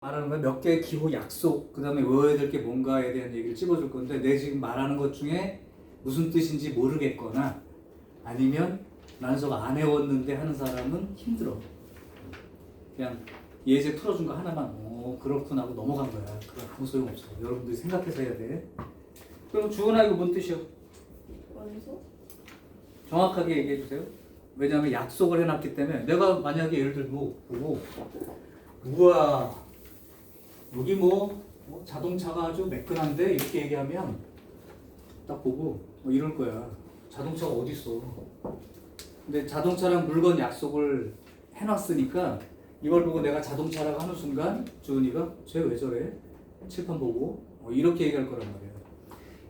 말하는 건 몇 개의 기호 약속, 그 다음에 외워야 될 게 뭔가에 대한 얘기를 찝어줄 건데, 내 지금 말하는 것 중에 무슨 뜻인지 모르겠거나 아니면 나는 저거 안 외웠는데 하는 사람은 힘들어. 그냥 예제 풀어준 거 하나만 그렇구나 하고 넘어간 거야. 그건 아무 소용없어. 여러분들이 생각해서 해야 돼. 그럼 주은아 이거 뭔 뜻이야? 원소? 정확하게 얘기해 주세요. 왜냐하면 약속을 해놨기 때문에. 내가 만약에 예를 들고 보고 우와 여기 뭐 자동차가 아주 매끈한데 이렇게 얘기하면 딱 보고 이럴 거야. 자동차가 어디 있어? 근데 자동차랑 물건 약속을 해놨으니까 이걸 보고 내가 자동차라고 하는 순간 주은이가 쟤 왜 저래? 칠판 보고 이렇게 얘기할 거란 말이야.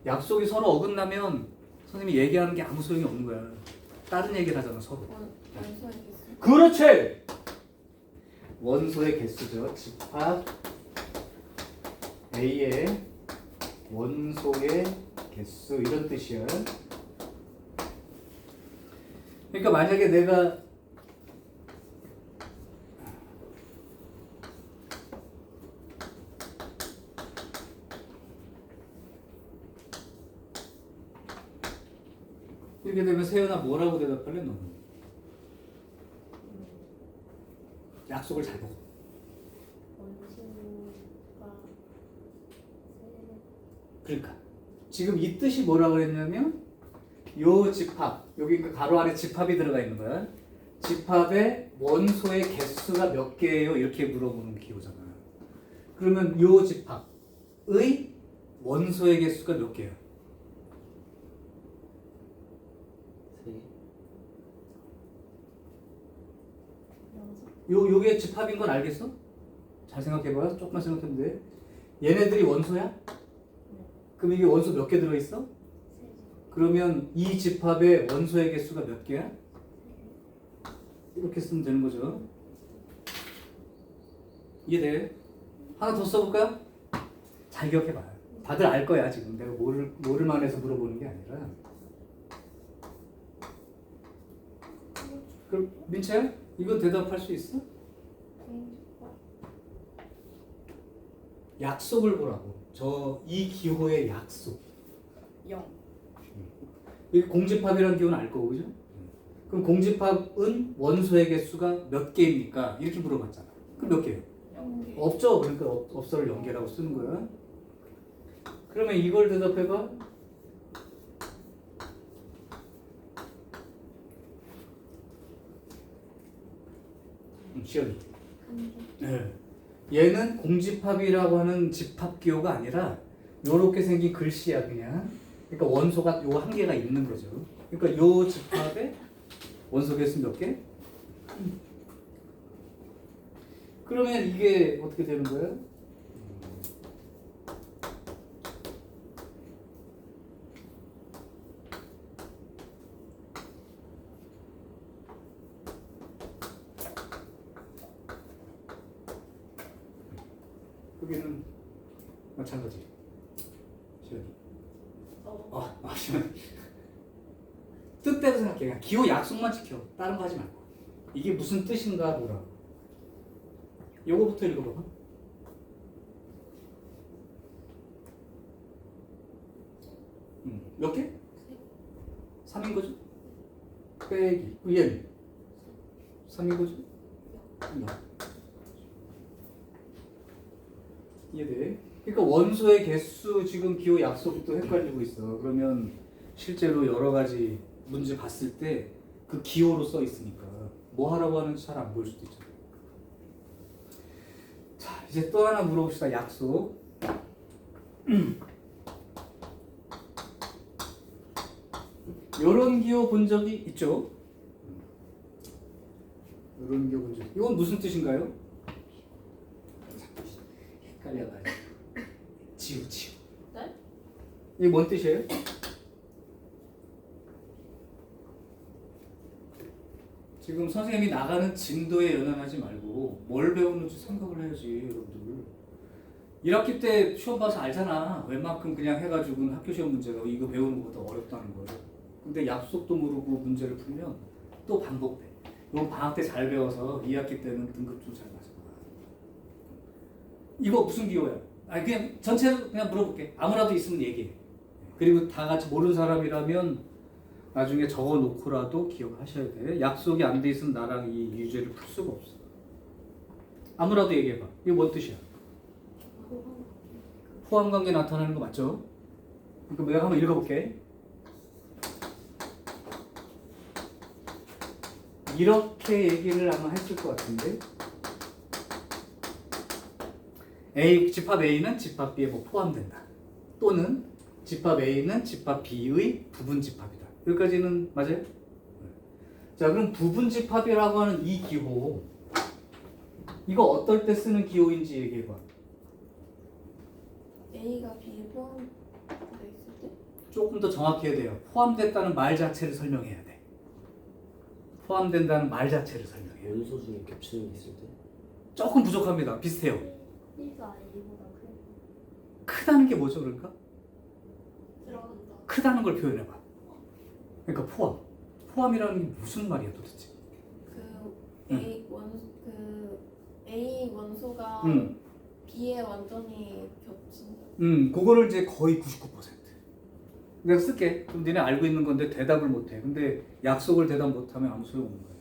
약속이 서로 어긋나면 선생님이 얘기하는 게 아무 소용이 없는 거야. 다른 얘기를 하잖아 서로. 원소의 개수? 그렇지! 원소의 개수죠. 집합 A의 원소의 개수 이런 뜻이야. 그러니까 만약에 내가 이렇게 되면 세연아 뭐라고 대답할래 너는? 약속을 잘 보고. 원소가 그러니까 지금 이 뜻이 뭐라고 그랬냐면 요 집합 여기 그 가로 안에 집합이 들어가 있는 거야. 집합의 원소의 개수가 몇 개예요? 이렇게 물어보는 기호잖아. 그러면 요 집합의 원소의 개수가 몇 개야? 요게 집합인 건 알겠어? 잘 생각해봐. 조금만 생각하면 돼. 얘네들이 원소야? 그럼 이게 원소 몇 개 들어있어? 그러면 이 집합의 원소의 개수가 몇 개야? 이렇게 쓰면 되는 거죠. 이해돼? 하나 더 써볼까요? 잘 기억해봐. 다들 알 거야 지금. 내가 뭐를 만해서 물어보는 게 아니라. 그럼 민채야? 이거 대답할 수 있어? 약속을 보라고. 이 기호의 약속. 0. 이 공집합이라는 기호는 알 거고, 그죠? 그럼 공집합은 원소의 개수가 몇 개입니까? 이렇게 물어봤잖아. 그럼 몇 개예요? 0개. 없죠. 그러니까 없어를 0개라고 쓰는 거야. 그러면 이걸 대답해봐. 시연이. 네. 얘는 공집합이라고 하는 집합 기호가 아니라 요렇게 생긴 글씨야 그냥. 그러니까 원소가 요 한 개가 있는 거죠. 그러니까 요 집합에 원소 개수 몇 개? 그러면 이게 어떻게 되는 거야? 여기는 마찬가지. 시연이. 시연이. 뜻대로 생각해. 그냥 기호 약속만 지켜. 다른 거 하지 말고. 이게 무슨 뜻인가 보라고. 요거부터 읽어봐봐. 몇 개? 3인 거죠? 빼기. 얘는 3인 거죠? 이해돼? 그러니까 원소의 개수 지금 기호 약속도 헷갈리고 있어. 그러면 실제로 여러 가지 문제 봤을 때 그 기호로 써 있으니까 뭐 하라고 하는지 잘 안 보일 수도 있잖아. 자, 이제 또 하나 물어봅시다. 약속. 요런 기호 본 적이 있죠? 요런 기호 본 적. 이건 무슨 뜻인가요? 헷갈려가지고. 지우. 네? 이게 뭔 뜻이에요? 지금 선생님이 나가는 진도에 연연하지 말고 뭘 배우는지 생각을 해야지 여러분들. 1학기 때 시험 봐서 알잖아. 웬만큼 그냥 해가지고는 학교 시험 문제가 이거 배우는 것보다 어렵다는 거예요. 근데 약속도 모르고 문제를 풀면 또 반복돼. 이건 방학 때 잘 배워서 2학기 때는 등급 좀 잘 맞아. 이거 무슨 기호야? 아니 그냥 전체로 그냥 물어볼게. 아무라도 있으면 얘기해. 그리고 다 같이 모르는 사람이라면 나중에 적어놓고라도 기억하셔야 돼. 약속이 안 돼 있으면 나랑 이 유제를 풀 수가 없어. 아무라도 얘기해봐. 이거 뭔 뜻이야? 포함관계 나타나는 거 맞죠? 그럼 내가 한번 읽어볼게. 이렇게 얘기를 아마 했을 것 같은데 A, 집합 A는 집합 B에 뭐 포함된다. 또는 집합 A는 집합 B의 부분 집합이다. 여기까지는 맞아요? 자, 그럼 부분 집합이라고 하는 이 기호 이거 어떨 때 쓰는 기호인지 얘기해봐. A가 B에 포함돼 있을 때? 조금 더 정확해야 돼요. 포함됐다는 말 자체를 설명해야 돼. 포함된다는 말 자체를 설명해요. 원소 중에 겹치는 게 있을 때 조금 부족합니다. 비슷해요. B가 A보다 큰 크다는 게 뭐죠, 그러니까? 들어간다. 크다는 걸 표현해봐. 그러니까 포함. 포함이라는 게 무슨 말이야 도대체? A 원소가 B에 완전히 겹친다. 그거를 이제 거의 99%. 내가 쓸게. 그럼 니네 알고 있는 건데 대답을 못해. 근데 약속을 대답 못하면 아무 소용 없는 거야.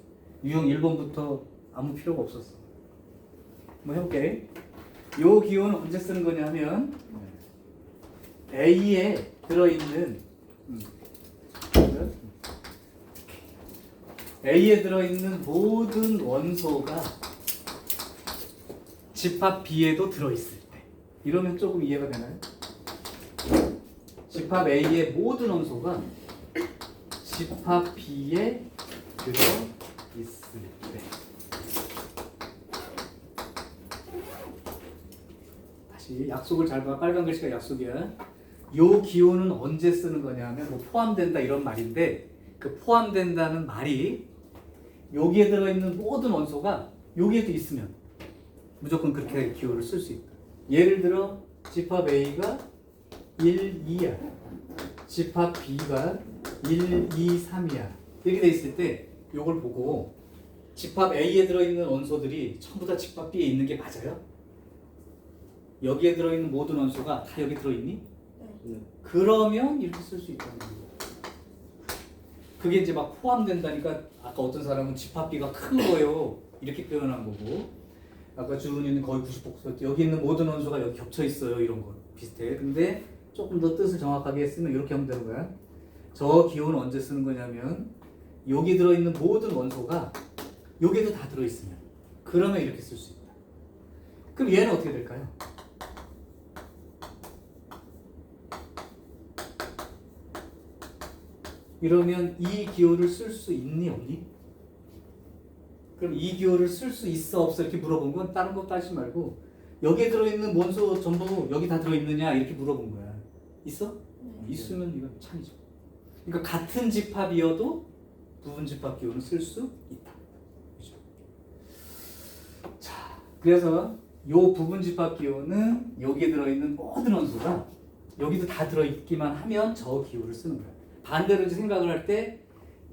유형 1번부터 아무 필요가 없었어. 한번 해볼게. 요 기호는 언제 쓰는 거냐면 A에 들어있는 A에 들어있는 모든 원소가 집합 B에도 들어있을 때. 이러면 조금 이해가 되나요? 집합 A의 모든 원소가 집합 B에 들어있을 때. 다시 약속을 잘 봐. 빨간 글씨가 약속이야. 요 기호는 언제 쓰는 거냐면 뭐 포함된다 이런 말인데 그 포함된다는 말이 여기에 들어있는 모든 원소가 여기에도 있으면 무조건 그렇게 기호를 쓸 수 있다. 예를 들어 집합 A가 1, 2야. 집합 B가 1, 2, 3이야. 이렇게 돼 있을 때 이걸 보고 집합 A에 들어있는 원소들이 전부 다 집합 B에 있는 게 맞아요? 여기에 들어있는 모든 원소가 다 여기 들어있니? 네. 그러면 이렇게 쓸 수 있다는 거예요. 그게 이제 막 포함된다니까 아까 어떤 사람은 집합 B가 큰 거요 이렇게 표현한 거고 아까 주은이는 거의 90% 여기 있는 모든 원소가 여기 겹쳐 있어요 이런 거 비슷해. 근데 조금 더 뜻을 정확하게 쓰면 이렇게 하면 되는 거야. 저 기호는 언제 쓰는 거냐면 여기 들어있는 모든 원소가 여기도 다 들어있으면 그러면 이렇게 쓸 수 있다. 그럼 얘는 어떻게 될까요? 이러면 이 기호를 쓸 수 있니 없니? 그럼 이 기호를 쓸 수 있어 없어 이렇게 물어본 건 다른 거 따지지 말고 여기에 들어있는 원소 전부 여기 다 들어있느냐 이렇게 물어본 거야. 있어? 있으면 이건 참이죠. 그러니까 같은 집합이어도 부분 집합 기호는 쓸 수 있다. 그렇죠? 자, 그래서 요 부분 집합 기호는 여기에 들어있는 모든 원소가 여기도 다 들어있기만 하면 저 기호를 쓰는 거야. 반대로 이제 생각을 할 때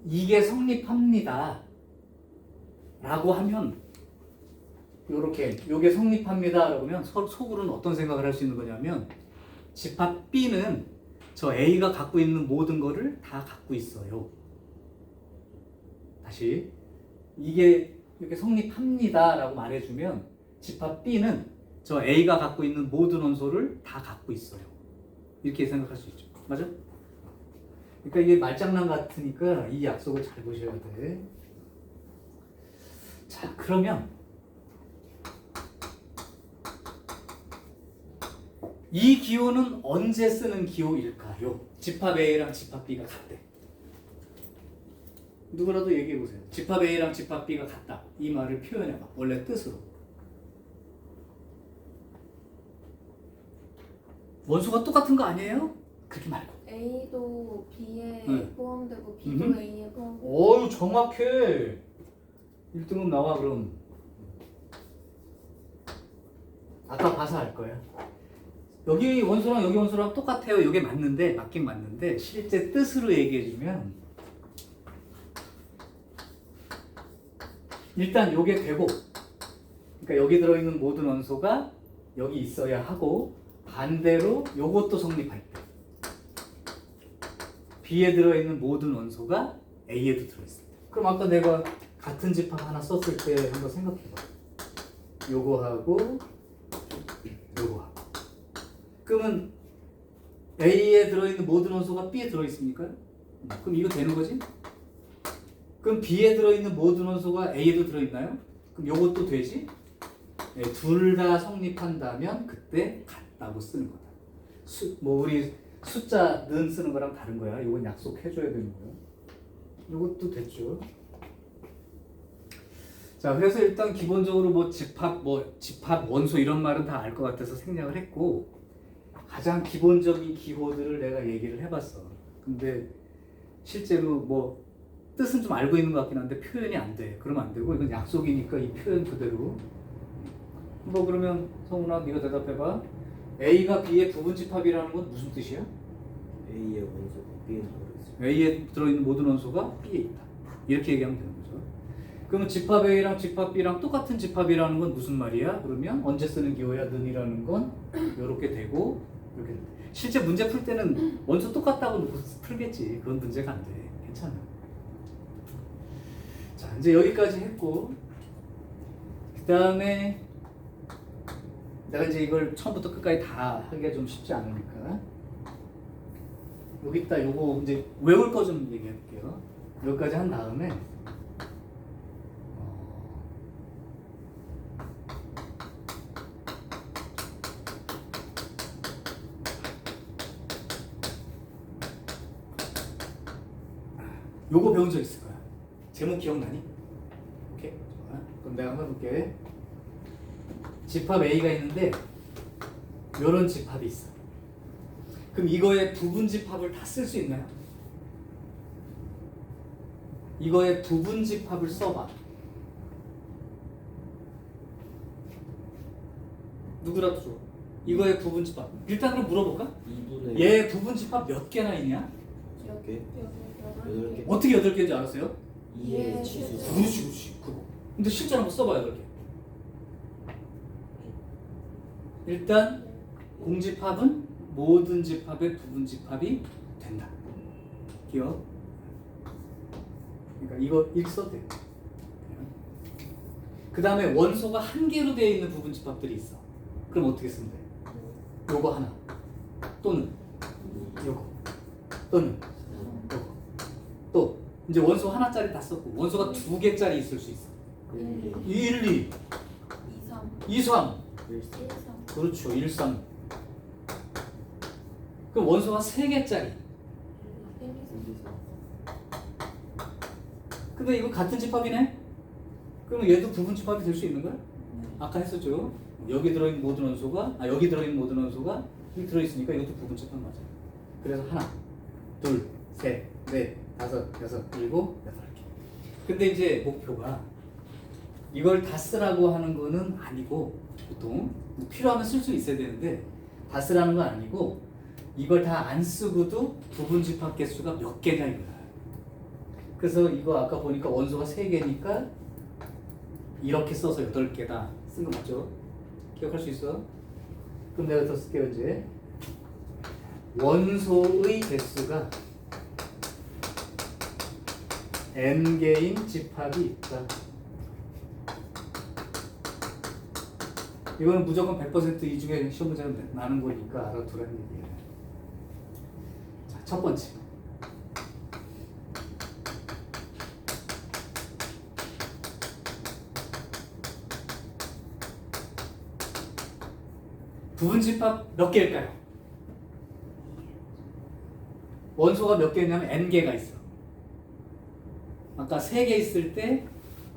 이게 성립합니다 라고 하면 요렇게 요게 성립합니다 라고 하면 속으로는 어떤 생각을 할 수 있는 거냐면 집합 B는 저 A가 갖고 있는 모든 거를 다 갖고 있어요. 다시 이게 이렇게 성립합니다 라고 말해주면 집합 B는 저 A가 갖고 있는 모든 원소를 다 갖고 있어요. 이렇게 생각할 수 있죠. 맞아? 그러니까 이게 말장난 같으니까 이 약속을 잘 보셔야 돼. 자, 그러면 이 기호는 언제 쓰는 기호일까요? 집합 A랑 집합 B가 같대. 누구라도 얘기해 보세요. 집합 A랑 집합 B가 같다. 이 말을 표현해봐. 원래 뜻으로. 원소가 똑같은 거 아니에요? 그렇게 말고. A도 B에 네. 포함되고 B도 A에 포함되고. 어유 정확해. 1등급 나와 그럼. 아까 봐서 알 거야. 여기 원소랑 여기 원소랑 똑같아요. 이게 맞는데 맞긴 맞는데 실제 뜻으로 얘기해주면 일단 요게 되고 그러니까 여기 들어있는 모든 원소가 여기 있어야 하고 반대로 요것도 성립할 때 B에 들어있는 모든 원소가 A에도 들어있을 때. 그럼 아까 내가 같은 집합 하나 썼을 때 한번 생각해봐. 요거하고 요거하고. 그러면 A에 들어있는 모든 원소가 B에 들어있습니까? 그럼 이거 되는 거지? 그럼 B에 들어있는 모든 원소가 A에도 들어있나요? 그럼 요것도 되지? 네, 둘 다 성립한다면 그때 같다고 쓰는 거다. 뭐 우리 숫자 는 쓰는 거랑 다른 거야. 이건 약속해줘야 되는 거야. 이것도 됐죠. 자, 그래서 일단 기본적으로 뭐 집합 원소 이런 말은 다 알 것 같아서 생략을 했고 가장 기본적인 기호들을 내가 얘기를 해봤어. 근데 실제로 뭐 뜻은 좀 알고 있는 것 같긴 한데 표현이 안 돼. 그러면 안 되고 이건 약속이니까 이 표현 그대로. 뭐 그러면 성훈아 네가 대답해봐. A가 B의 부분 집합이라는 건 무슨 뜻이야? A의 원소가 B에 들어있어요. A에 들어있는 모든 원소가 B에 있다. 이렇게 얘기하면 되는 거죠. 그러면 집합 A랑 집합 B랑 똑같은 집합이라는 건 무슨 말이야? 그러면 언제 쓰는 기호야? 는이라는 건 이렇게 되고 이렇게. 실제 문제 풀 때는 원소 똑같다고 놓고 풀겠지. 그건 문제가 안 돼. 괜찮아. 자, 이제 여기까지 했고 그 다음에 내가 이제 이걸 처음부터 끝까지 다 하기가 좀 쉽지 않으니까 여기다 요거 이제 외울 거 좀 얘기할게요. 여기까지 한 다음에 요거 배운 적 있을 거야. 제목 기억나니? 오케이. 좋아. 그럼 내가 한번 해볼게. 집합 A가 있는데 요런 집합이 있어. 그럼 이거의 부분 집합을 다 쓸 수 있나요? 이거의 부분 집합을 써봐. 누구라도 줘. 이거의 부분 집합. 일단 그럼 물어볼까? 2분의 얘 부분 집합 몇 개나 있냐? 몇 개? 8개. 어떻게 8개인지 알았어요? 2의 치수 그렇지. 그거. 근데 실제로 한번 써봐요, 8개. 일단 공집합은 모든 집합의 부분 집합이 된다. 기억? 그러니까 이거 읽어도 돼요. 그 다음에 원소가 한 개로 되어 있는 부분 집합들이 있어. 그럼 어떻게 쓰면 돼? 요거 하나 또는 요거 또는 요거 또 이제 원소 하나짜리 다 썼고 원소가 2개짜리 있을 수 있어. 1, 2, 2, 3 그렇죠. 1, 3 그럼 원소가 3개짜리. 근데 이거 같은 집합이네? 그러면 얘도 부분 집합이 될 수 있는 거야? 아까 했었죠. 여기 들어있는 모든 원소가 여기 들어있는 모든 원소가 여기 들어있으니까 이것도 부분 집합 맞아. 그래서 하나, 둘, 셋, 넷, 다섯, 여섯, 일곱, 여덟 개. 근데 이제 목표가 이걸 다 쓰라고 하는 거는 아니고 보통 뭐 필요하면 쓸 수 있어야 되는데 다 쓰라는 건 아니고 이걸 다 안 쓰고도 부분 집합 개수가 몇 개냐 이거야. 그래서 이거 아까 보니까 원소가 3개니까 이렇게 써서 8개다 쓴 거 맞죠? 기억할 수 있어? 그럼 내가 더 쓸게요. 이제 원소의 개수가 n개인 집합이 있다. 이거는 무조건 100% 이 중에 시험 문제는 나는 거니까 알아두라는 얘기예요. 자, 첫 번째. 부분 집합 몇 개일까요? 원소가 몇 개냐면 n개가 있어. 아까 3개 있을 때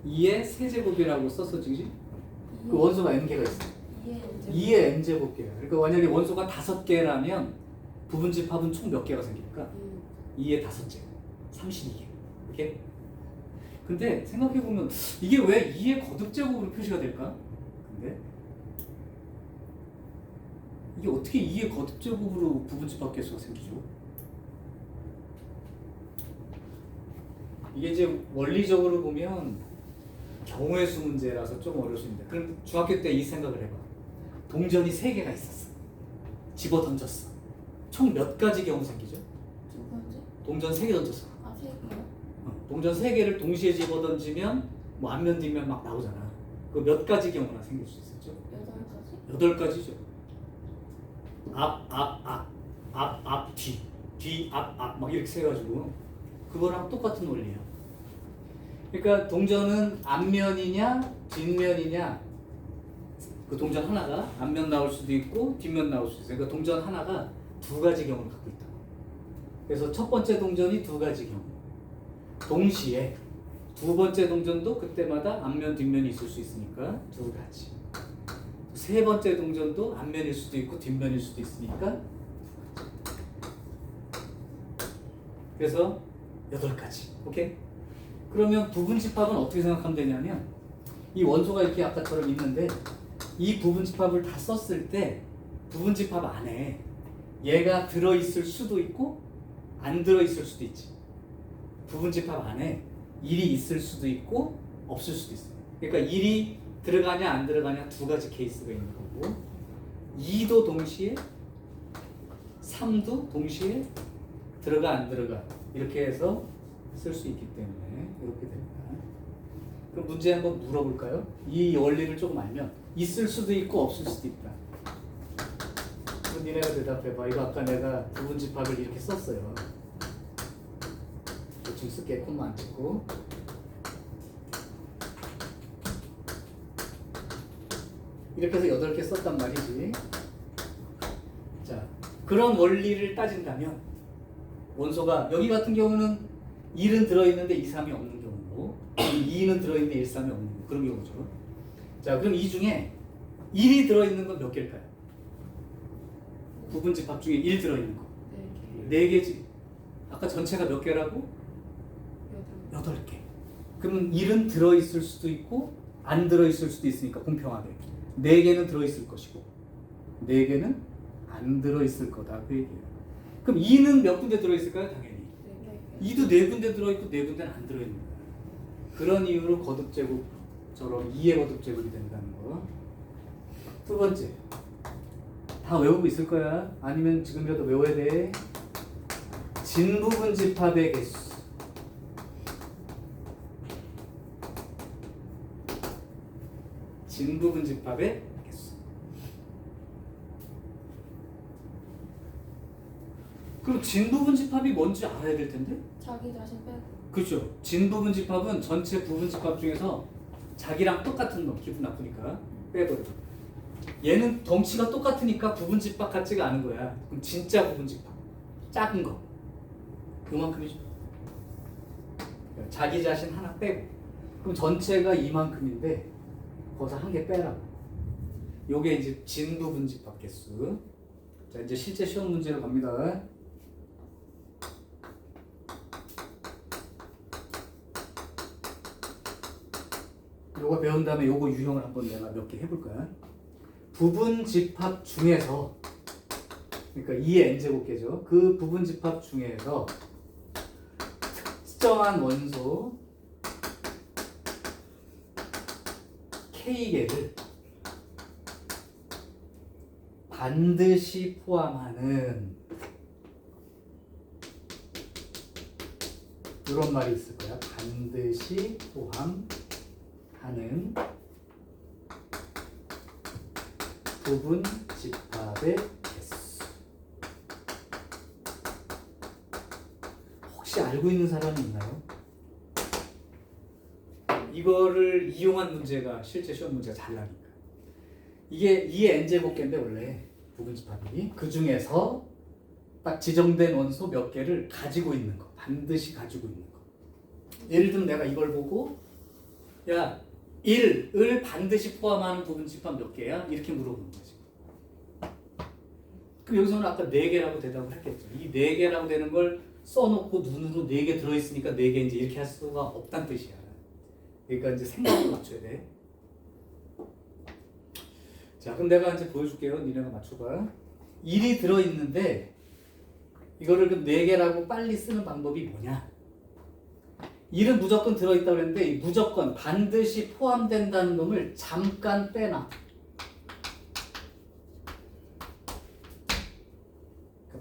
2의 세제곱이라고 썼었지, 그지? 그 원소가 n개가 있어. 2의 n제곱개야. 그러니까 만약에 원소가 5개라면 부분 집합은 총 몇 개가 생길까? 2의 5제, 32개. 이렇게? 근데 생각해보면 이게 왜 2의 거듭제곱으로 표시가 될까? 근데 이게 어떻게 2의 거듭제곱으로 부분 집합 개수가 생기죠? 이게 이제 원리적으로 보면 경우의 수 문제라서 좀 어려울 수 있는데 그럼 중학교 때 이 생각을 해봐. 동전이 3개가 있었어. 집어 던졌어. 총 몇 가지 경우 생기죠? 두 번째? 동전 3개 던졌어. 아, 세 개요? 동전 3개를 동시에 집어 던지면 뭐 앞면 뒷면 막 나오잖아. 그 몇 가지 경우나 생길 수 있었죠? 8가지? 8가지죠. 앞, 뒤, 앞 막 이렇게 세가지고 그거랑 똑같은 원리야. 그러니까 동전은 앞면이냐 뒷면이냐, 그 동전 하나가 앞면 나올 수도 있고 뒷면 나올 수도 있어요. 그러니까 동전 하나가 2가지 경우를 갖고 있다고. 그래서 첫 번째 동전이 2가지 경우, 동시에 두 번째 동전도 그때마다 앞면 뒷면이 있을 수 있으니까 2가지. 세 번째 동전도 앞면일 수도 있고 뒷면일 수도 있으니까, 그래서 8가지. 오케이? 그러면 부분집합은 어떻게 생각하면 되냐면, 이 원소가 이렇게 아까처럼 있는데 이 부분집합을 다 썼을 때 부분집합 안에 얘가 들어있을 수도 있고 안 들어있을 수도 있지. 부분집합 안에 1이 있을 수도 있고 없을 수도 있어요. 그러니까 1이 들어가냐 안 들어가냐 2가지 케이스가 있는 거고, 2도 동시에 3도 동시에 들어가 안 들어가 이렇게 해서 쓸 수 있기 때문에 이렇게 됩니다. 그럼 문제 한번 물어볼까요? 이 원리를 조금 알면 있을 수도 있고 없을 수도 있다. 그럼 니네가 대답해봐. 이거 아까 내가 부분집합을 이렇게 썼어요. 대충 쓸게. 콤마 안 찍고. 이렇게 해서 8개 썼단 말이지. 자, 그런 원리를 따진다면 원소가 여기 같은 경우는 1은 들어있는데 2, 3이 없는 경우고, 2는 들어있는데 1, 3이 없는 경우, 그런 경우죠. 자, 그럼 이 중에 1이 들어있는 건 몇 개일까요? 부분집합 중에 1 들어있는 거 4개지. 아까 전체가 몇 개라고? 8개. 그러면 1은 들어있을 수도 있고 안 들어있을 수도 있으니까 공평하게 4개는 들어있을 것이고 4개는 안 들어있을 거다, 그 얘기예요. 그럼 2는 몇 군데 들어있을까요? 당연히 2도 4군데 들어있고 4군데는 안 들어있는 거야. 그런 이유로 거듭제곱처럼 2의 거듭제곱이 된다는 거. 두 번째, 다 외우고 있을 거야. 아니면 지금이라도 외워야 돼. 진부분집합의 개수. 진부분집합의 개수. 그럼 진부분집합이 뭔지 알아야 될 텐데? 자기 자신 빼고. 그렇죠. 진부분집합은 전체 부분집합 중에서 자기랑 똑같은 놈, 기분 나쁘니까 빼버려. 얘는 덩치가 똑같으니까 부분집합 같지가 않은 거야. 그럼 진짜 부분집합, 작은 거, 그만큼이죠. 자기 자신 하나 빼고, 그럼 전체가 이만큼인데 거기서 한 개 빼라고. 요게 이제 진부분집합 개수. 자, 이제 실제 시험 문제로 갑니다. 요거 배운 다음에 요거 유형을 한번 내가 몇 개 해볼 거야. 부분집합 중에서, 그러니까 2의 n제곱계죠. 그 부분집합 중에서 특정한 원소 K개를 반드시 포함하는, 이런 말이 있을 거야. 반드시 포함하는 부분집합의 개수. 혹시 알고 있는 사람이 있나요? 이거를 이용한 문제가 실제 시험 문제가 잘 나니까. 이게 2의 n제곱계인데 원래 부분집합이 그 중에서 딱 지정된 원소 몇 개를 가지고 있는 거, 반드시 가지고 있는 거. 예를 들면 내가 이걸 보고 야, 1을 반드시 포함하는 부분집합 몇 개야? 이렇게 물어보는 거지. 그럼 여기서는 아까 4개라고 대답을 했겠죠. 이 4개라고 되는 걸 써놓고 눈으로 4개 들어있으니까 4개 이제 이렇게 할 수가 없다는 뜻이야. 그러니까 이제 생각을 맞춰야 돼. 자, 그럼 내가 이제 보여줄게요. 니네가 맞춰봐. 1이 들어있는데 이거를 그럼 4개라고 빨리 쓰는 방법이 뭐냐? 1은 무조건 들어있다고 그랬는데 이 무조건 반드시 포함된다는 놈을 잠깐 빼놔.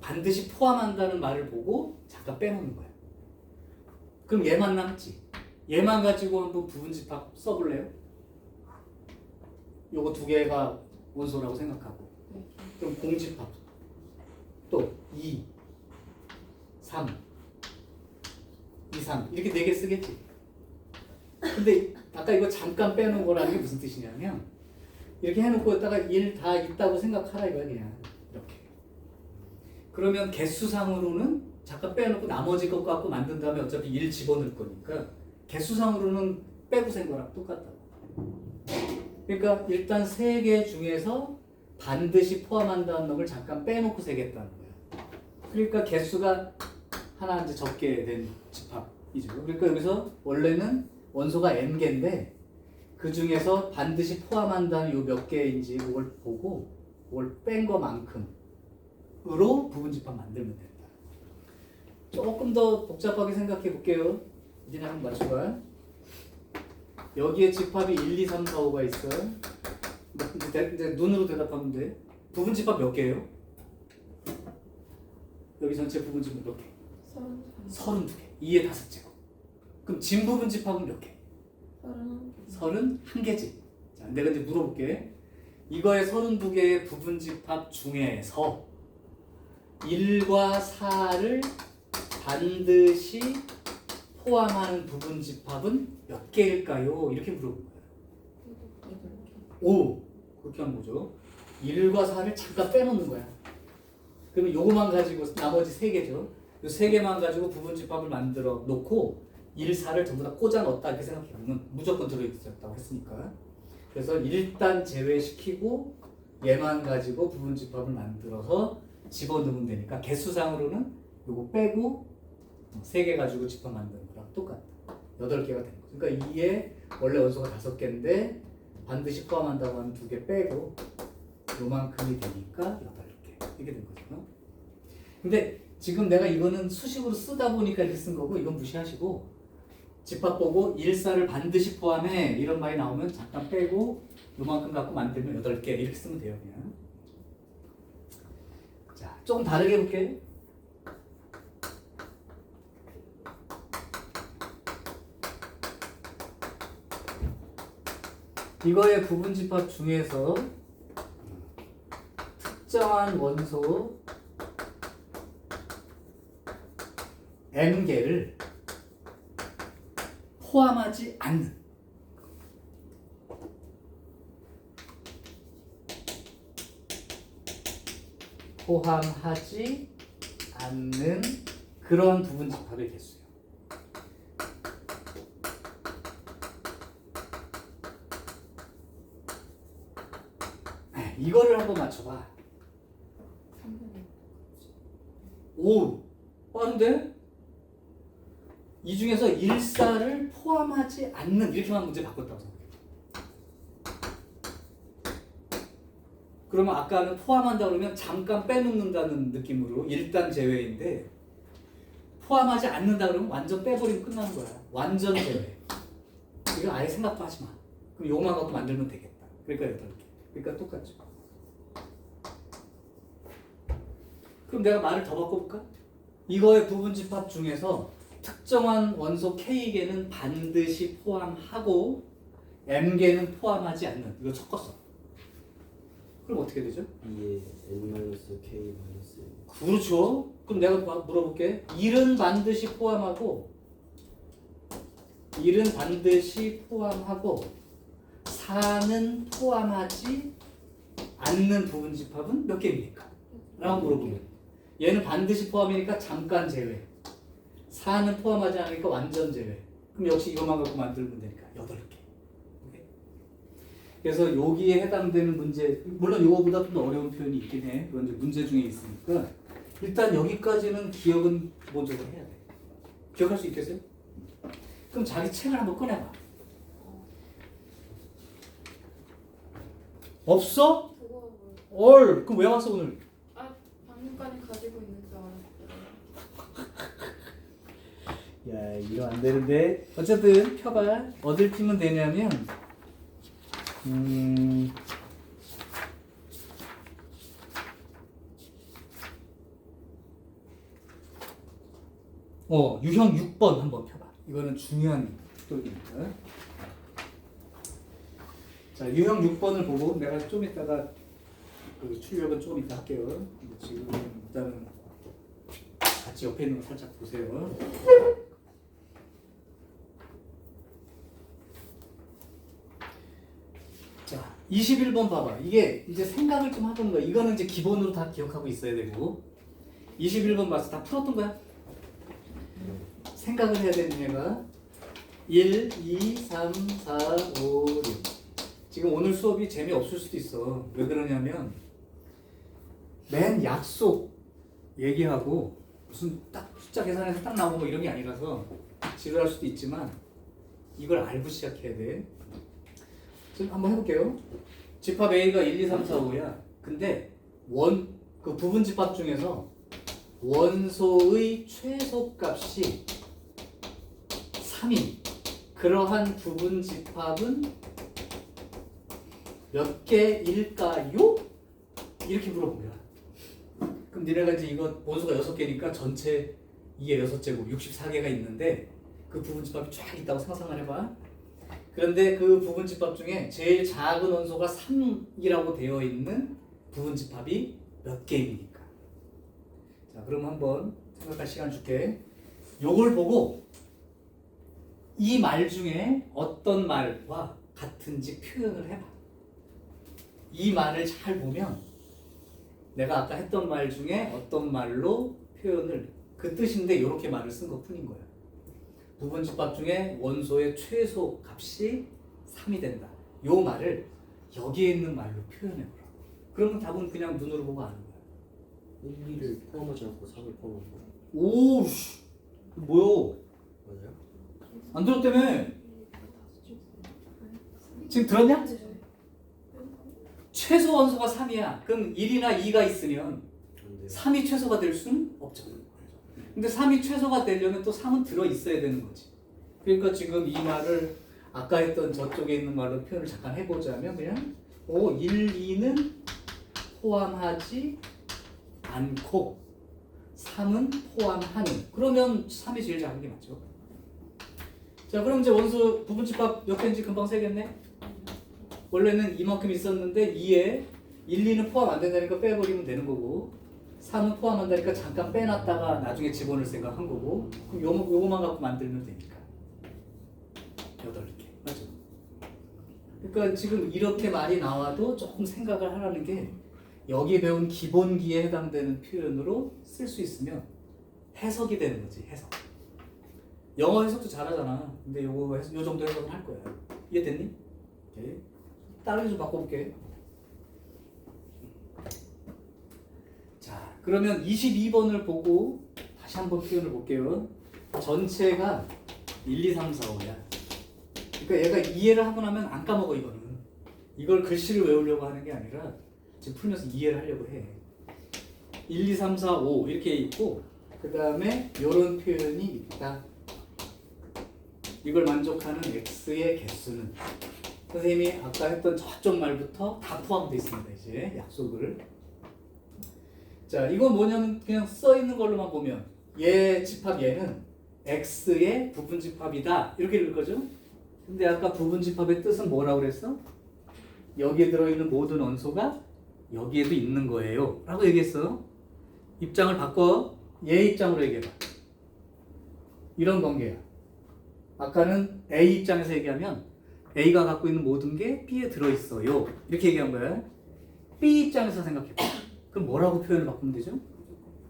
반드시 포함한다는 말을 보고 잠깐 빼놓는 거야. 그럼 얘만 남지. 얘만 가지고 한번 부분집합 써볼래요? 요거 두 개가 원소라고 생각하고. 그럼 공집합. 또 2, 3, 2, 3 이렇게 4개 쓰겠지. 근데 아까 이거 잠깐 빼놓은 거라는 게 무슨 뜻이냐면 이렇게 해놓고 있다가 1 다 있다고 생각하라 이거야 그냥. 이렇게. 그러면 개수상으로는 잠깐 빼놓고 나머지 것 갖고 만든 다음에 어차피 1 집어넣을 거니까 개수상으로는 빼고 센 거랑 똑같다고. 그러니까 일단 3개 중에서 반드시 포함한다는 놈을 잠깐 빼놓고 세겠다는 거야. 그러니까 개수가 하나 이제 적게 된 집합이죠. 그러니까 여기서 원래는 원소가 n개인데 그 중에서 반드시 포함한다는 요 몇 개인지 그걸 보고 그걸 뺀 것만큼으로 부분집합 만들면 된다. 조금 더 복잡하게 생각해 볼게요. 이제 한번 맞춰봐. 여기에 집합이 1, 2, 3, 4, 5가 있어. 이제 눈으로 대답하면 돼. 부분집합 몇 개예요? 여기 전체 부분집합 몇 개? 32개. 2의 5제곱. 그럼 진부분집합은 몇 개? 31개지. 자, 내가 이제 물어볼게. 이거의 32개의 부분집합 중에서 1과 4를 반드시 포함하는 부분집합은 몇 개일까요? 이렇게 물어본 거야. 5. 그렇게 하는 거죠. 1과 4를 잠깐 빼놓는 거야. 그러면 요거만 가지고 나머지 3개죠. 요 3개만 가지고 부분집합을 만들어 놓고 1, 4를 전부 다 꽂아 넣었다 이렇게 생각해보면 무조건 들어있었다고 했으니까. 그래서 일단 제외시키고 얘만 가지고 부분집합을 만들어서 집어넣으면 되니까 개수상으로는 요거 빼고 3개 가지고 집합 만드는 거랑 똑같다. 8개가 되는 거죠. 그러니까 2에 원래 원소가 5개인데 반드시 포함한다고 하면 2개 빼고 요만큼이 되니까 8개 이렇게 된 거죠. 근데 지금 내가 이거는 수식으로 쓰다 보니까 이렇게 쓴 거고 이건 무시하시고 집합 보고 1, 4를 반드시 포함해 이런 말이 나오면 잠깐 빼고 요만큼 갖고 만들면 8개 이렇게 쓰면 돼요 그냥. 자, 조금 다르게 해볼게. 이거의 부분집합 중에서 특정한 원소 m개를 포함하지 않는 그런 부분집합의 개수예요. 이거를 한번 맞춰봐. 5. 빠른데? 이 중에서 1, 4를 포함하지 않는 이렇게만 문제 바꿨다고 생각해. 그러면 아까는 포함한다 그러면 잠깐 빼놓는다는 느낌으로 일단 제외인데 포함하지 않는다 그러면 완전 빼버리면 끝나는 거야. 완전 제외. 이거 아예 생각도 하지 마. 그럼 요만 갖고 만들면 되겠다. 그러니까 8개. 그러니까 똑같죠. 그럼 내가 말을 더 바꿔볼까? 이거의 부분집합 중에서 특정한 원소 K개는 반드시 포함하고 M개는 포함하지 않는 이거 섞었어. 그럼 어떻게 되죠? 2에 n-k-1 그렇죠. 그럼 내가 물어볼게. 1은 반드시 포함하고 4는 포함하지 않는 부분집합은 몇 개입니까? 라고 물어보면 얘는 반드시 포함이니까 잠깐 제외 4는 포함하지 않으니까 완전 제외. 그럼 역시 이것만 갖고 만들면 되니까 8개. 오케이? 그래서 여기에 해당되는 문제, 물론 이거보다 좀 더 어려운 표현이 있긴 해. 그건 이제 문제 중에 있으니까 일단 여기까지는 기억은 기본적으로 해야 돼. 기억할 수 있겠어요? 그럼 자기 책을 한번 꺼내봐. 없어? 그거 그럼 왜 왔어 오늘? 방금까지 가지고 있는 줄 알았어요. 야, 이거 안 되는데. 어쨌든 펴봐. 어딜 피면 되냐면 유형 6번 한번 펴봐. 이거는 중요한 토픽입니다. 자, 유형 6번을 보고 내가 좀 이따가 그 출력은 좀 이따 할게요. 근데 지금 일단은 같이 옆에 있는 거 살짝 보세요. 자, 21번 봐봐. 이게 이제 생각을 좀 하던 거야. 이거는 이제 기본으로 다 기억하고 있어야 되고. 21번 봐서 다 풀었던 거야. 생각을 해야 되는 얘가 1, 2, 3, 4, 5, 6. 지금 오늘 수업이 재미없을 수도 있어. 왜 그러냐면 맨 약속 얘기하고 무슨 딱 숫자 계산해서 딱 나오고 뭐 이런 게 아니라서 지루할 수도 있지만 이걸 알고 시작해야 돼. 지금 한번 해볼게요. 집합 A가 1, 2, 3, 4, 5야. 근데 그 부분 집합 중에서 원소의 최소값이 3인 그러한 부분 집합은 몇 개일까요? 이렇게 물어본 거야. 그럼 니네가 이제 이거 원소가 6개니까 전체 2의 6제곱 64개가 있는데 그 부분 집합이 쫙 있다고 상상을 해봐. 그런데 그 부분 집합 중에 제일 작은 원소가 3이라고 되어 있는 부분 집합이 몇 개입니까? 자, 그럼 한번 생각할 시간 줄게. 요걸 보고 이 말 중에 어떤 말과 같은지 표현을 해봐. 이 말을 잘 보면 내가 아까 했던 말 중에 어떤 말로 표현을 그 뜻인데 이렇게 말을 쓴 것 뿐인 거야. 부분 집합 중에 원소의 최소 값이 3이 된다. 요 말을 여기에 있는 말로 표현해보라. 그러면 답은 그냥 눈으로 보고 아는 거야. 1, 2를 포함하지 않고 3을 포함한 거 오우씨 뭐야? 맞아요? 안 들었다며? 지금 들었냐? 최소 원소가 3이야. 그럼 1이나 2가 있으면 안 돼요. 3이 최소가 될 수는 없잖아. 근데 3이 최소가 되려면 또 3은 들어있어야 되는 거지. 그러니까 지금 이 말을 아까 했던 저쪽에 있는 말로 표현을 잠깐 해보자면 그냥 1, 2는 포함하지 않고 3은 포함하는. 그러면 3이 제일 작은 게 맞죠. 자, 그럼 이제 원소 부분집합 몇 개인지 금방 세겠네. 원래는 이만큼 있었는데 2에 1, 2는 포함 안 된다니까 빼버리면 되는 거고 3은 포함한다니까 잠깐 빼놨다가 나중에 집어넣을 생각한 거고 그럼 요거만 갖고 만들면 되니까 8개 맞죠? 그러니까 지금 이렇게 말이 나와도 조금 생각을 하라는 게 여기 배운 기본기에 해당되는 표현으로 쓸 수 있으면 해석이 되는 거지. 해석. 영어 해석도 잘하잖아. 근데 요 정도 해석은 할 거야. 이해됐니? 오케이. 다른 좀 바꿔볼게. 자, 그러면 22번을 보고 다시 한번 표현을 볼게요. 전체가 1, 2, 3, 4, 5야. 그러니까 얘가 이해를 하고 나면 안 까먹어 이거는. 이걸 글씨를 외우려고 하는 게 아니라 지금 풀면서 이해를 하려고 해. 1, 2, 3, 4, 5 이렇게 있고 그 다음에 이런 표현이 있다. 이걸 만족하는 x의 개수는 선생님이 아까 했던 저쪽 말부터 다 포함되어 있습니다. 이제 약속을. 자, 이건 뭐냐면 그냥 써 있는 걸로만 보면 얘 집합 얘는 x의 부분 집합이다 이렇게 읽을 거죠. 근데 아까 부분 집합의 뜻은 뭐라고 그랬어? 여기에 들어있는 모든 원소가 여기에도 있는 거예요 라고 얘기했어. 입장을 바꿔. 얘 입장으로 얘기해봐. 이런 관계야. 아까는 A 입장에서 얘기하면 A가 갖고 있는 모든 게 B에 들어있어요 이렇게 얘기한 거야. B 입장에서 생각해봐. 그럼 뭐라고 표현을 바꾸면 되죠?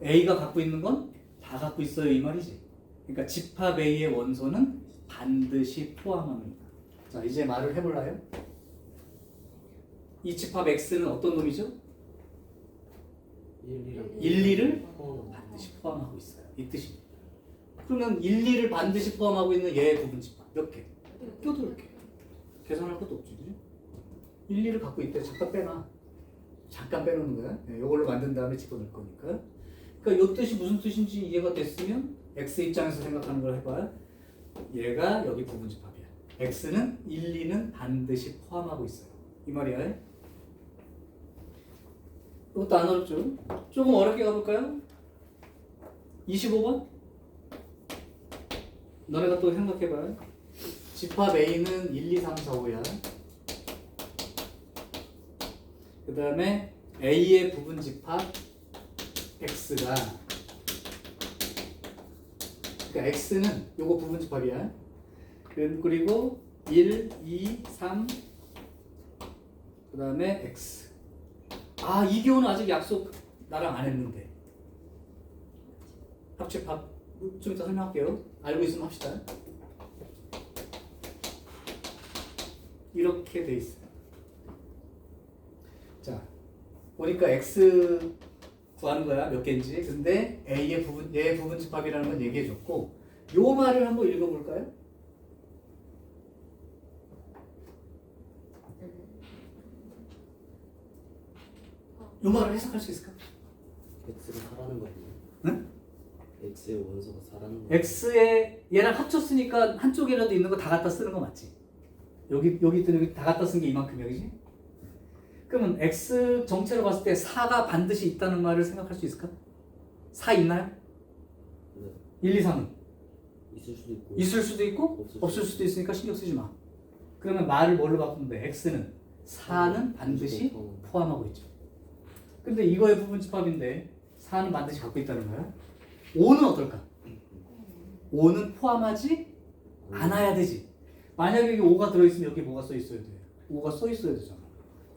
A가 갖고 있는 건 다 갖고 있어요 이 말이지. 그러니까 집합 A의 원소는 반드시 포함합니다. 자, 이제 말을 해볼까요? 이 집합 X는 어떤 놈이죠? 1, 2를 포함한 반드시 포함하고 있어요. 이 뜻입니다. 그러면 1, 2를 반드시 포함하고 있는 얘의 부분 집합 몇 개? 껴도 이렇게 계산할 것도 없지, 그죠? 1, 2를 갖고 있대. 잠깐 빼놔. 잠깐 빼놓는 거야. 이걸로 만든 다음에 집어넣을 거니까. 그러니까 이 뜻이 무슨 뜻인지 이해가 됐으면 X 입장에서 생각하는 걸 해봐. 얘가 여기 부분 집합이야. X는 1, 2는 반드시 포함하고 있어요. 이 말이야. 이것도 안 어렵죠? 조금 어렵게 가볼까요? 25번? 너네가 또 생각해봐. 집합 A는 1, 2, 3, 4, 5야. 그 다음에 A의 부분 집합 X가, 그러니까 X는 요거 부분 집합이야. 그리고 1, 2, 3, 그 다음에 X. 아, 이 경우는 아직 약속 나랑 안 했는데. 합집합 좀 이따 설명할게요. 알고 있으면 합시다. 이렇게 돼 있어요. 자, 보니까 X 구하는 거야. 몇 개인지. 근데 A의 부분, 얘의 부분 집합이라는 건 얘기해 줬고, 요 말을 한번 읽어볼까요? 요 말을 해석할 수 있을까? X가 4라는 거 아니에요? 응? X의 원소가 4라는 거. X에 얘랑 합쳤으니까 한쪽이라도 있는 거 다 갖다 쓰는 거 맞지? 여기 있던 여기 다 갖다 쓴 게 이만큼이지? 그러면 X 정체로 봤을 때 4가 반드시 있다는 말을 생각할 수 있을까? 4 있나요? 네. 1, 2, 3은? 있을 수도 있고. 있을 수도 있고 없을 수도 있으니까 신경 쓰지 마. 그러면 말을 뭘로 바꾸면 돼? X는 4는 반드시 포함하고 있죠. 근데 이거의 부분 집합인데 4는 반드시 갖고 있다는 거야. 5는 어떨까? 5는 포함하지 않아야 되지. 만약에 여기 5가 들어있으면 여기 뭐가 써 있어야 돼? 5가 써 있어야 되잖아.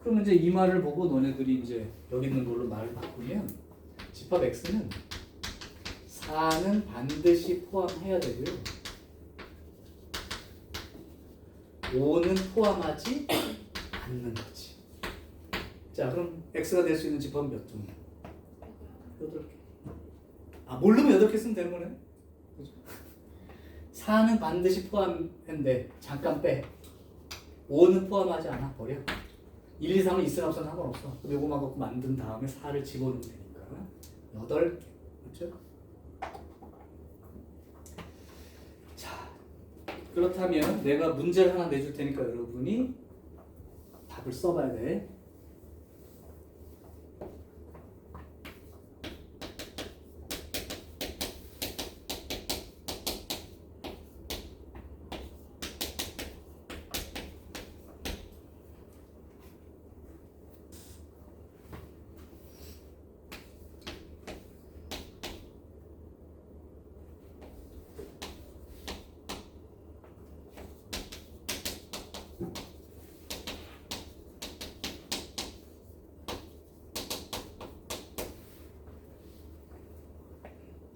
그러면 이제 이 말을 보고 너네들이 이제 여기 있는 걸로 말을 바꾸면 집합 X는 4는 반드시 포함해야 되고요. 5는 포함하지 않는 거지. 자, 그럼 X가 될 수 있는 집합은 몇 종이야? 8개. 아, 모르면 8개 쓰면 되는 거네. 그죠? 4는 반드시 포함했는데 잠깐 빼. 5는 포함하지 않아. 버려. 1, 2, 3은 있으나 없으나 상관없어. 요거만 갖고 만든 다음에 4를 집어넣으면 되니까 8개. 그렇죠? 자, 그렇다면 내가 문제를 하나 내줄 테니까 여러분이 답을 써봐야 돼.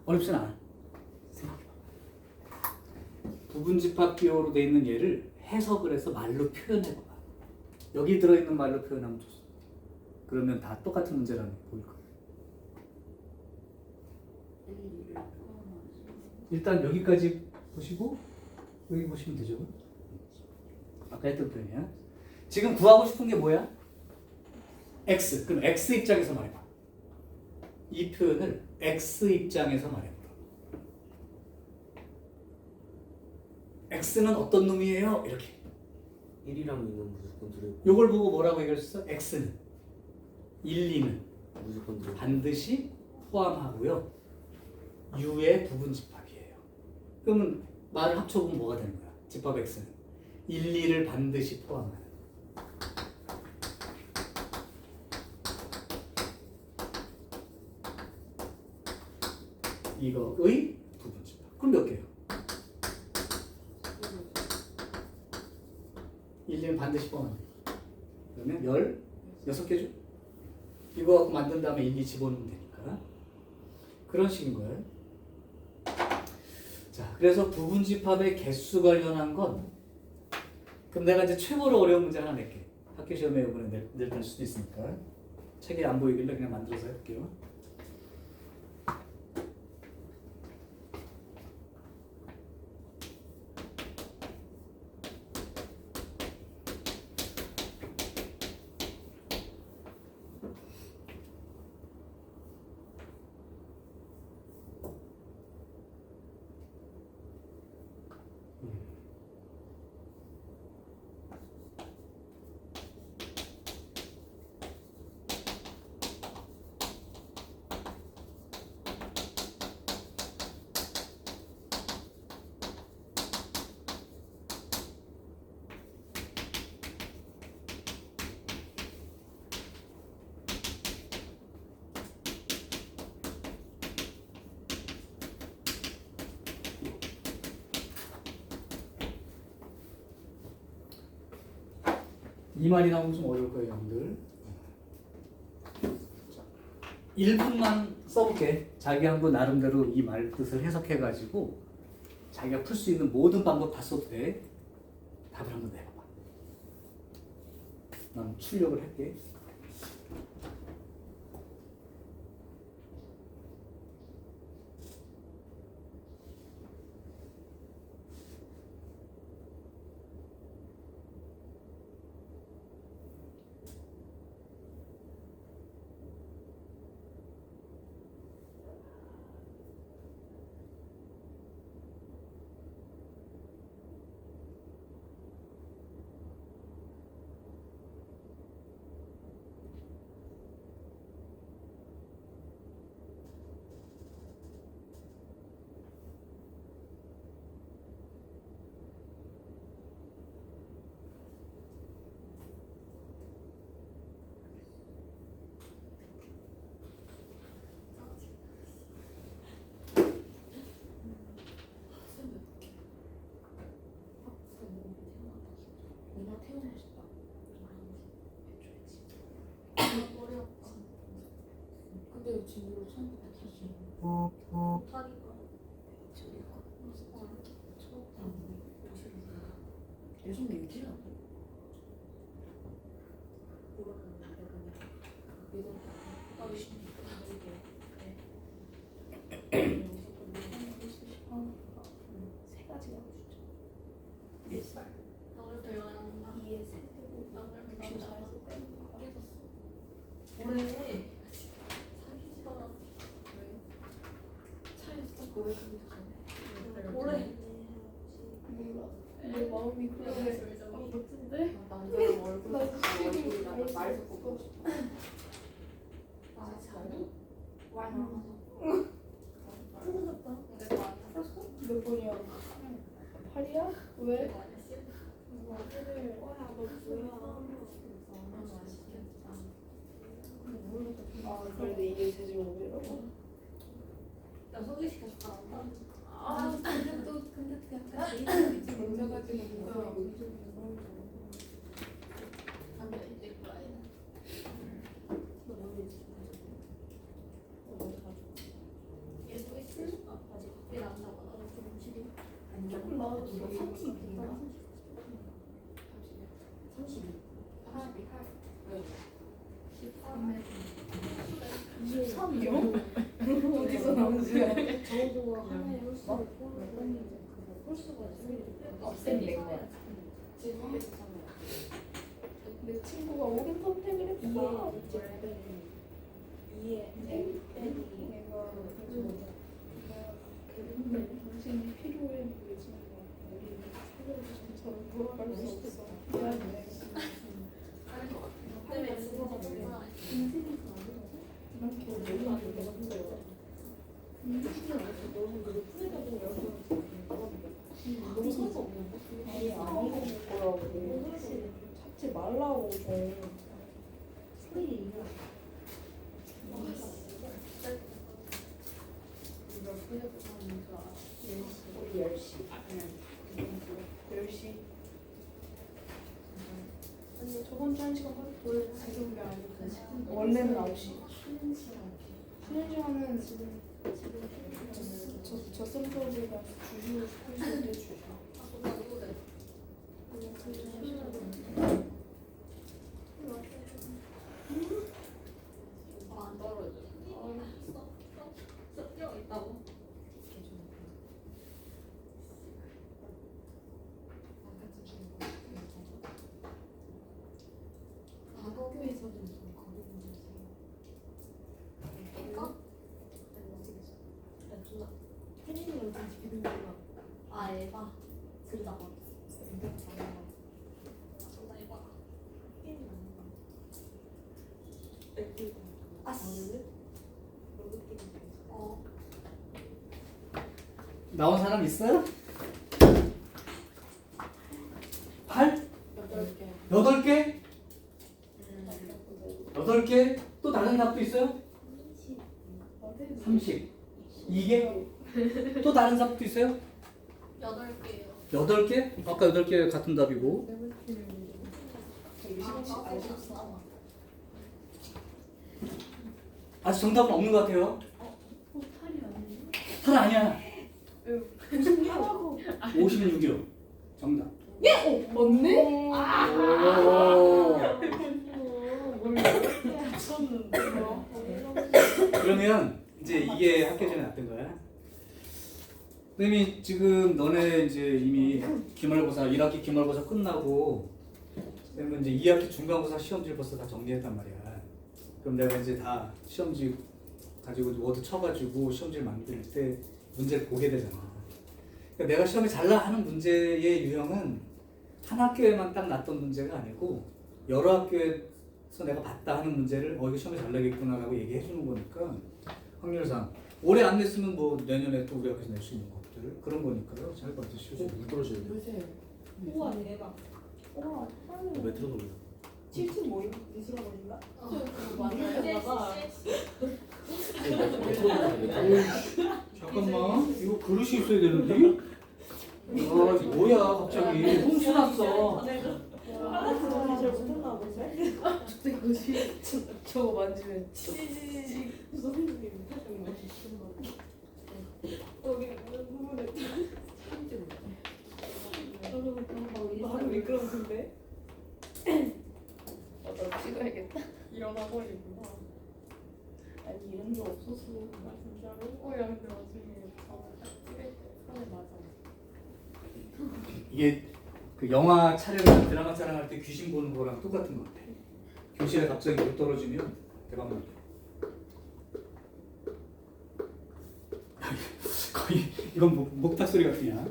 어렵진 않아. 생각해봐. 부분집합 기호로 돼 있는 얘를 해석을 해서 말로 표현해봐. 여기 들어있는 말로 표현하면 좋습니다. 그러면 다 똑같은 문제라는 게 보일 거예요. 일단 여기까지 보시고 여기 보시면 되죠. 아까 했던 표현이야. 지금 구하고 싶은 게 뭐야? X. 그럼 X 입장에서 말해봐. 이 표현을 X 입장에서 말해봐. X는 어떤 놈이에요? 이렇게. 1이랑 2는 무조건 들어있고. 요걸 보고 뭐라고 얘기했어? X는 1, 2는 무조건 들어있고. 반드시 포함하고요. U의 부분 집합이에요. 그러면 말을 합쳐보면 뭐가 되는 거야? 집합 X는 1, 2를 반드시 포함하는. 이거의 부분 집합. 그럼 몇 개예요? 1, 2는 반드시 포함하는. 그러면 16개죠? 이거 갖고 만든 다음에 1, 2 집어넣으면 되니까. 그런 식인 거예요. 자, 그래서 부분 집합의 개수 관련한 건, 그럼 내가 이제 최고로 어려운 문제 하나 낼게. 학교 시험에 이번에 낼 수도 있으니까. 책에 안 보이길래 그냥 만들어서 해볼게요. 이 말이 나오면 좀 어려울 거예요, 여러분들. 1분만 써볼게. 자기 한번 나름대로 이 말 뜻을 해석해가지고 자기가 풀 수 있는 모든 방법 다 써도 돼. 답을 한번 내봐봐. 난 출력을 할게. 근데 왜 진도를 처음부터 다시 요즘 얘기를 안 해. 세 가지가 진짜. 1살. 너를 배워야 2에 세 되고 너를 64에서 빼는 거 깨졌어. 올해 사귀지도 차에서 고백하기 전에. 올해 몰라. 내 마음이 그래. 아, 멋진데? 남자랑 얼굴 나 얼굴이랑 지금 말 알수 섞고 없어. 나 자니? 와. 풀어졌다. 근데 너안 풀었어? 몇 번이야? 8이야? 왜? 내가 안 했어? 그래. 와, 너 뭐야? 너무 맛있겠다. 아, 그래 이게 제주오비라고? 나 소개시켜서 가란다. 아, 근데 또 그냥 데이트 걸려가지고 뭐야? 담배 이제 거야. 얘 소개시켜줘. 아직 얘 남자가 나도 좀 지금 조금 나도 30이야. 13이요? 어디서 나온 수야? 저도 하나의 홀수를 홀수가 없앤 거야. 내 친구가 옳은 선택을 했어. 내가 당신이 필요해 보이지만 우리 살려주셔서 돌아갈 수 없어. 미안해. 때문에 죽어서 정말 아니 안 먹을 거라고. 찾지 말라고 좀. 우리 10시. 10시. 아니 저번 주 1시간 빨리 지금 게 아니고 원래는 9시. 쉬는 시간은 저 쌤들보다 주시고 싶으신데 주셔. 안 떨어져. 습격 있다고? 학교에서는 아, 에바. 그러다 봐. 아씨. 나온 사람 있어요? 8? 8개? 8개? 또 다른 답도 있어요? 30. 2개? 또 다른 답도 있어요? 8개요. 8개? 아까 8개 같은 답이고. 의심했어. 아직 정답은 없는 것 같아요. 탈이 아니에요? 탈 아니야. 무슨 하라고? 56이요. 정답. 맞네? 오. 미쳤는데. 그러면 이제 이게 학교 전에 났던 거야. 선생님이 지금 너네 이제 이미 기말고사 1학기 기말고사 끝나고 그러면 이제 2학기 중간고사 시험지를 벌써 다 정리했단 말이야. 그럼 내가 이제 다 시험지 가지고 워드 쳐가지고 시험지를 만들 때 문제를 보게 되잖아. 그러니까 내가 시험에 잘 나가는 문제의 유형은 한 학교에만 딱 났던 문제가 아니고 여러 학교에서 내가 봤다 하는 문제를 이거 시험에 잘 나겠구나라고 얘기해 주는 거니까 확률상 올해 안 냈으면 뭐 내년에 또 우리 학교에서 낼 수 있는 것들 그런 거니까요. 잘 봐주시고. 물 떨어지는데. 우와 대박. 우와 헐. 메트로놈이다. 7층 뭐 미술학원 인가? 만나다가 잠깐만 이거 그릇이 있어야 되는데? 아 이거 뭐야 갑자기 홍수 났어. 잘 못했나 본데? 저거 만지면 치즈 선생님 여기 눈물에 나도 미끄러운데? 나 찍어야겠다. 이런 학원이구나. 아니 이런 게 없었어. 나 진짜로? 야 근데 나중에 딱 찍을 때 손에 맞아. 이게 그 영화 촬영이나 드라마 촬영할 때 귀신 보는 거랑 똑같은 것 같아. 교실에 갑자기 물 떨어지면 대박 나. 거의 이건 목탁 소리 같으냐?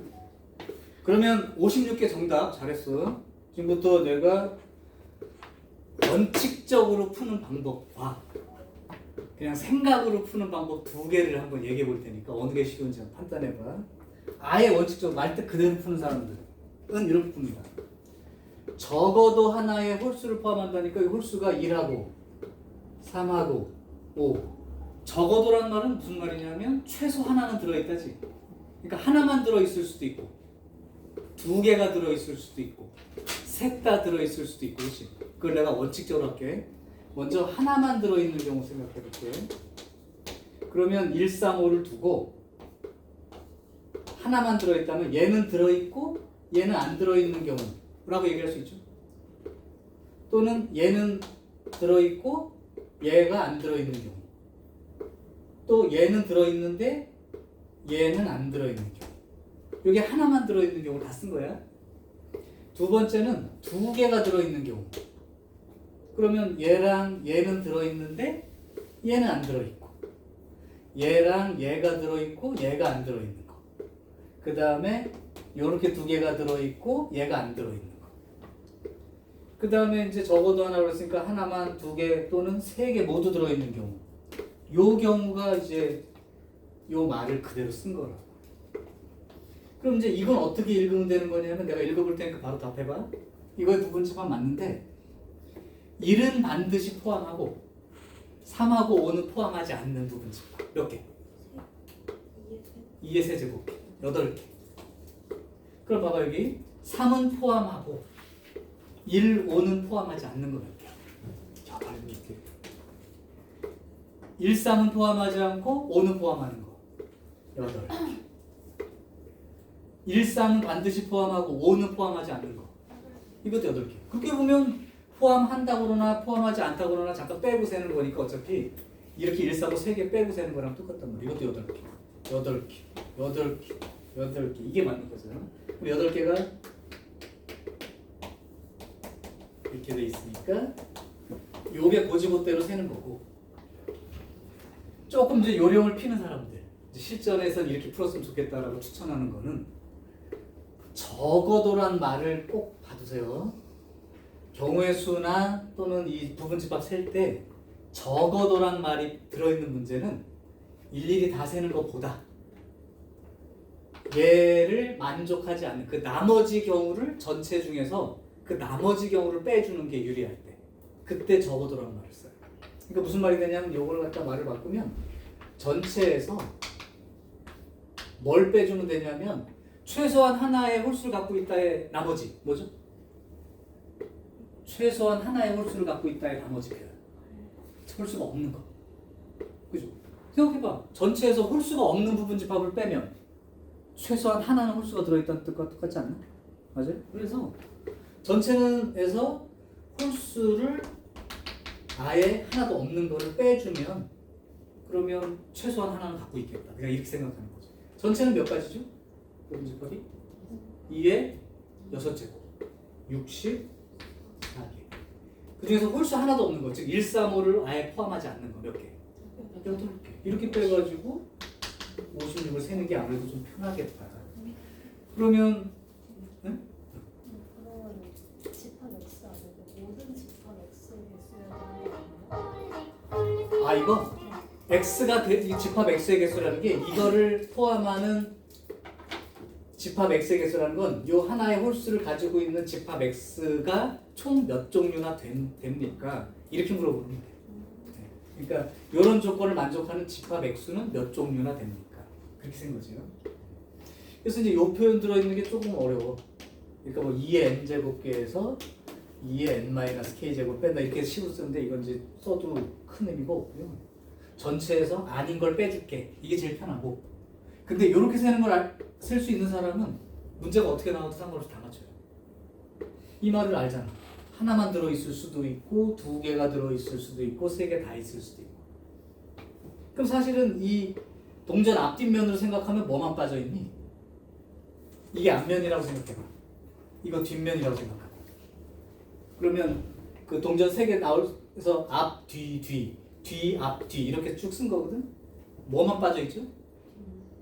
그러면 56개 정답 잘했어. 지금부터 내가 원칙적으로 푸는 방법과 그냥 생각으로 푸는 방법 두 개를 한번 얘기해 볼 테니까 어느 게 쉬운지 한번 판단해 봐. 아예 원칙적으로 말뜻 그대로 푸는 사람들은 이렇게 풉니다. 적어도 하나의 홀수를 포함한다니까 이 홀수가 1하고 3하고 5. 적어도란 말은 무슨 말이냐면 최소 하나는 들어있다지. 그러니까 하나만 들어있을 수도 있고 두 개가 들어있을 수도 있고 셋 다 들어있을 수도 있고 그렇지. 그걸 내가 원칙적으로 할게. 먼저 하나만 들어있는 경우 생각해 볼게. 그러면 1, 3, 5를 두고 하나만 들어있다면 얘는 들어있고 얘는 안 들어있는 경우라고 얘기할 수 있죠. 또는 얘는 들어있고 얘가 안 들어있는 경우. 또 얘는 들어있는데 얘는 안 들어있는 경우. 여기 하나만 들어있는 경우를 다 쓴 거야. 두 번째는 두 개가 들어있는 경우. 그러면 얘랑 얘는 들어있는데 얘는 안 들어있고 얘랑 얘가 들어있고 얘가 안 들어있는 거. 그 다음에 이렇게 두 개가 들어있고 얘가 안 들어있는 거. 그 다음에 이제 적어도 하나 그랬으니까 하나만 두 개 또는 세 개 모두 들어있는 경우. 요 경우가 이제 요 말을 그대로 쓴 거라고. 그럼 이제 이건 어떻게 읽으면 되는 거냐면 내가 읽어볼 테니까 바로 답해봐. 이거의 두 번째만 맞는데 1은 반드시 포함하고 3하고 5는 포함하지 않는 부분집 몇 개? 2의 세제곱 8개. 그럼 봐봐 여기 3은 포함하고 1, 5는 포함하지 않는 거 몇 개? 8개. 1, 3은 포함하지 않고 5는 포함하는 거 8개. 1, 3은 반드시 포함하고 5는 포함하지 않는 거 이것도 8개. 그렇게 보면 포함한다고 그러나 포함하지 않다고 그러나 잠깐 빼고 세는 거니까 어차피 이렇게 1, 4고 3개 빼고 세는 거랑 똑같단 말이야. 이것도 8개 8개 8개 8개 이게 맞는 거잖아. 그럼 8개가 이렇게 돼 있으니까 요게 고지고대로 세는 거고 조금 이제 요령을 피는 사람들 이제 실전에선 이렇게 풀었으면 좋겠다라고 추천하는 거는 적어도란 말을 꼭 봐두세요. 경우의 수나 또는 이 부분집합 셀 때 적어도란 말이 들어있는 문제는 일일이 다 세는 것보다 얘를 만족하지 않는 그 나머지 경우를 전체 중에서 그 나머지 경우를 빼주는 게 유리할 때 그때 적어도란 말을 써요. 그러니까 무슨 말이 되냐면 요걸 갖다 말을 바꾸면 전체에서 뭘 빼주면 되냐면 최소한 하나의 홀수를 갖고 있다의 나머지 뭐죠? 최소한 하나의 홀수를 갖고 있다의 나머지 표현. 홀수가 없는 거. 그죠? 생각해봐. 전체에서 홀수가 없는 부분 집합을 빼면 최소한 하나는 홀수가 들어있다는 뜻과 똑같지 않나? 맞아요? 그래서 전체는에서 홀수를 아예 하나도 없는 거를 빼주면 그러면 최소한 하나는 갖고 있겠다. 그냥 이렇게 생각하는 거죠. 전체는 몇 가지죠? 부분 집합이? 2의 6제곱 64개. 그 중에서 홀수 하나도 없는 거, 즉 135를 아예 포함하지 않는 거 몇 개? 8개. 이렇게 빼가지고 56을 세는 게 아무래도 좀 편하겠다. 그러면 응? 그러면 집합 X 아니고 모든 집합 X의 개수여야 되는 거 아니에요? 아 이거 x가 이 집합 x의 개수라는 게 이거를 포함하는 집합 x의 개수라는 건 요 하나의 홀수를 가지고 있는 집합 x가 총 몇 종류나 됩니까? 이렇게 물어보는 거예요. 네. 그러니까 이런 조건을 만족하는 집합 x는 몇 종류나 됩니까? 그렇게 쓴 거죠. 그래서 이제 요 표현 들어있는 게 조금 어려워. 그러니까 뭐 2의 n제곱계에서 2의 n-k제곱 뺀다 이렇게 식으로 쓰는데 이건 이제 써도 큰 의미가 없고요. 전체에서 아닌 걸 빼줄게. 이게 제일 편하고. 근데 이렇게 쓰는 걸 쓸 수 있는 사람은 문제가 어떻게 나와도 상관없이 다 맞춰요. 이 말을 알잖아. 하나만 들어있을 수도 있고 2개가 들어있을 수도 있고 3개 다 있을 수도 있고. 그럼 사실은 이 동전 앞뒷면으로 생각하면 뭐만 빠져있니? 이게 앞면이라고 생각해봐. 이거 뒷면이라고 생각하고. 그러면 그 동전 3개 나오면서 앞, 뒤, 앞, 뒤 이렇게 쭉 쓴 거거든? 뭐만 빠져있죠?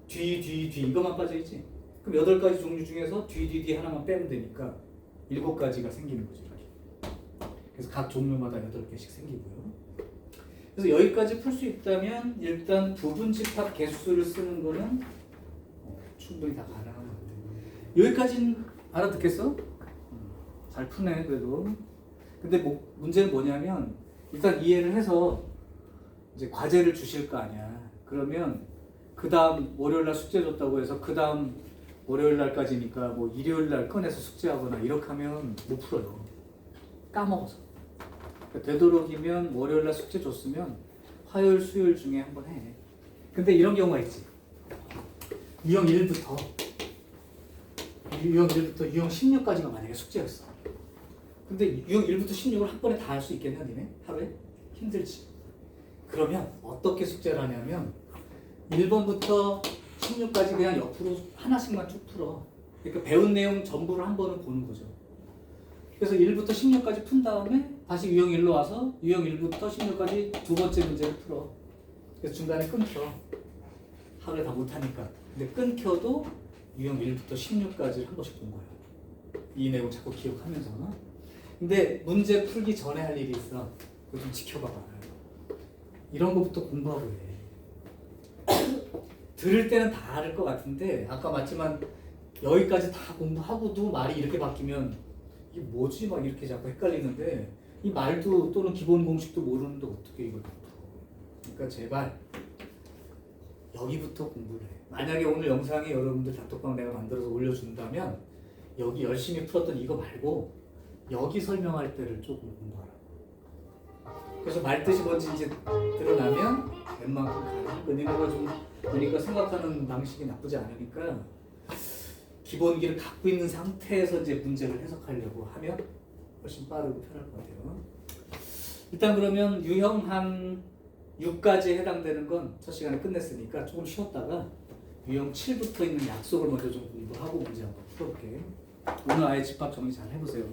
뒤 이것만 빠져있지? 그럼 8가지 종류 중에서 뒤 하나만 빼면 되니까 7가지가 생기는 거죠. 이렇게. 그래서 각 종류마다 8개씩 생기고요. 그래서 여기까지 풀 수 있다면 일단 부분 집합 개수를 쓰는 거는 충분히 다 가능한 것 같아요. 여기까지는 알아듣겠어? 잘 푸네 그래도. 근데 문제는 뭐냐면 일단 이해를 해서 이제 과제를 주실 거 아니야. 그러면 그 다음 월요일날 숙제 줬다고 해서 그 다음 월요일날까지니까 뭐 일요일날 꺼내서 숙제하거나 이렇게 하면 못 풀어요. 까먹어서. 그러니까 되도록이면 월요일날 숙제 줬으면 화요일, 수요일 중에 한번 해. 근데 이런 경우가 있지. 유형 1부터 유형 16까지가 만약에 숙제였어. 근데 유형 1부터 16을 한 번에 다 할 수 있겠냐 니네? 하루에? 힘들지. 그러면 어떻게 숙제를 하냐면 1번부터 16까지 그냥 옆으로 하나씩만 쭉 풀어. 그러니까 배운 내용 전부를 한 번은 보는 거죠. 그래서 1부터 16까지 푼 다음에 다시 유형 1로 와서 유형 1부터 16까지 두 번째 문제를 풀어. 그래서 중간에 끊겨. 하루에 다 못하니까. 근데 끊겨도 유형 1부터 16까지 한 번씩 본 거야. 이 내용 자꾸 기억하면서. 근데 문제 풀기 전에 할 일이 있어. 그거 좀 지켜봐봐. 이런 거부터 공부하고 해. 들을 때는 다 알을 것 같은데 아까 맞지만 여기까지 다 공부하고도 말이 이렇게 바뀌면 이게 뭐지? 막 이렇게 자꾸 헷갈리는데 이 말도 또는 기본 공식도 모르는데 어떻게 이걸 다 풀어. 그러니까 제발 여기부터 공부를 해. 만약에 오늘 영상에 여러분들 단톡방 내가 만들어서 올려준다면 여기 열심히 풀었던 이거 말고 여기 설명할 때를 조금 공부하라. 그래서 말뜻이 뭔지 이제 드러나면 웬만큼 가라. 니네가 좀 보니까 생각하는 방식이 나쁘지 않으니까 기본기를 갖고 있는 상태에서 이제 문제를 해석하려고 하면 훨씬 빠르고 편할 것 같아요. 일단 그러면 유형 한 6까지 해당되는 건 첫 시간에 끝냈으니까 조금 쉬었다가 유형 7부터 있는 약속을 먼저 좀 공부하고 문제 한번 풀어볼게. 오늘 아예 집합 정리 잘 해보세요.